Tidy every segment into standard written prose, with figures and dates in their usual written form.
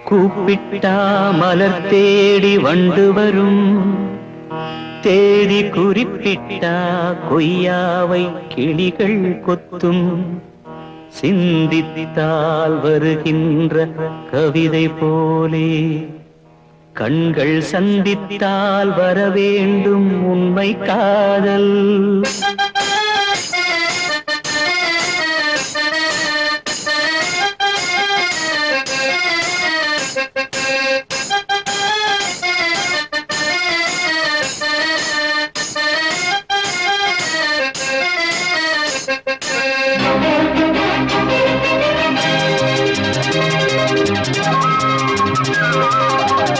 கூப்பிட்டா மலர் தேடி வண்டு வரும், தேடி குறிப்பிட்டா கொய்யாவை கிளிகள் கொத்தும். சிந்தித்தால் வருகின்ற கவிதை போலே கண்கள் சந்தித்தால் வரவேண்டும் உண்மை காதல்.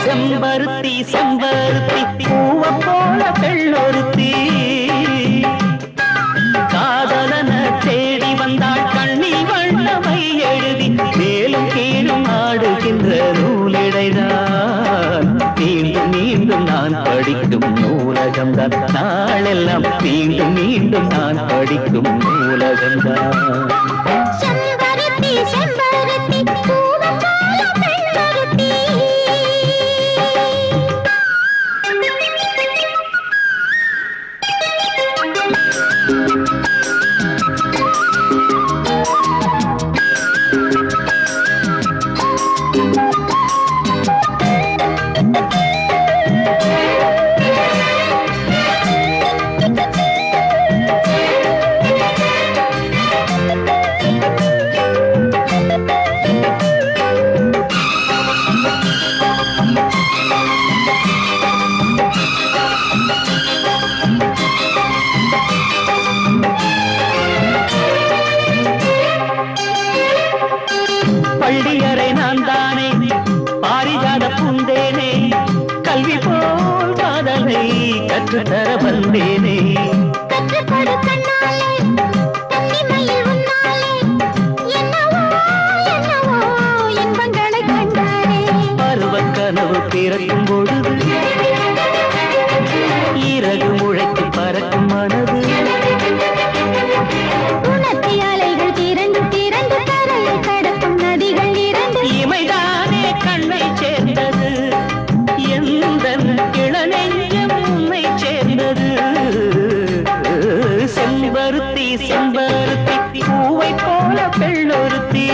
செம்பருத்தி செம்பருத்தி பூவ போல பெண்ணொருத்தி, காதலன தேடி வந்தாள் கண்ணில் வண்ணமை எழுதி. மேலும் கீழும் ஆடுகின்ற நூலிடைதான் மீண்டும் மீண்டும் நான் படிக்கும் நூலகம்தான். நாளெல்லாம் மீண்டும் மீண்டும் நான் படிக்கும் நூலகம்தான். செம்பருத்தி செம்பருத்தி பூவ போல பெண்ணொருத்தி. பள்ளியறை நான் தானே பாரிஜாத பூந்தேனே, கல்வி போல் காதலை கற்றுத்தர வந்தேனே. கற்றுக்கொடு கண்ணாலே கண்ணிமையில் உன்னாலே என்னவோ என்னவோ இன்பங்களை கண்டானே. பருவக் கனவு பிறக்கும் பொழுது இறகு முளைத்து பறக்கும் மனது. உணர்த்தி அலைகள் திரண்டு திரண்டு கரையை கடக்கும் நதிகள் இரண்டு. இமைதானே கண்ணை சேர்ந்தது, எந்த இளநெஞ்சம் உன்னை சேர்ந்தது. செம்பருத்தி செம்பருத்தி பூவை போல பெண்ணொருத்தி.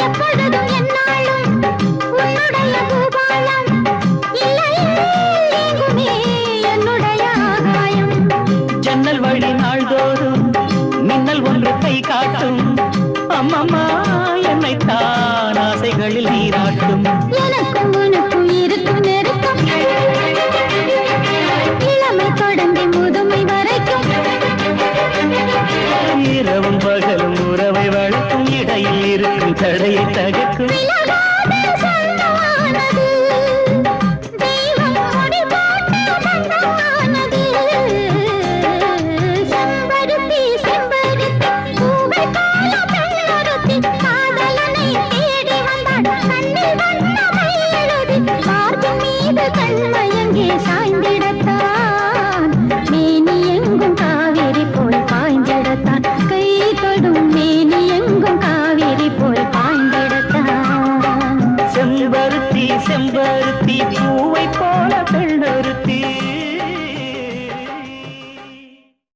எப்பொழுதும் என்னாலும் உன்னுடைய பூபாலம் இல்லையே எங்குமே என்னுடைய ஆகாயம். ஜன்னல் வழி நாள்தோறும் மின்னல் ஒன்று கை காட்டும். அம்மம்மா என்னைத்தான் ஆசைகளில் நீராட்டும். எனக்கும் உனக்கும் இருக்கும் நெருக்கம் இளமை தொடங்கி முதுமை வரைக்கும். இரவும் பகலும் உறவை வளர்க்கும், இடையில் இருக்கும் தடையை தகர்க்கும். விலகாத சொந்தமானது தெய்வம் முடி போட்ட பந்தமானது. செம்பருத்தி செம்பருத்தி பூவை போல பெண்ணொருத்தி, காதலனை தேடி வந்தாள் கண்ணில் வண்ணமை எழுதி. பார்க்கும் மீது கண்மயங்கி சாய்ந்திடத்தான் மேனி எங்கும் காவிரி போல் பாய்ந்திடத்தான். கை தொடும் மேனி எங்கும் காவிரி போல் பாய்ந்திடத்தான். செம்பருத்தி செம்பருத்தி பூவை போல பெண்ணொருத்தி.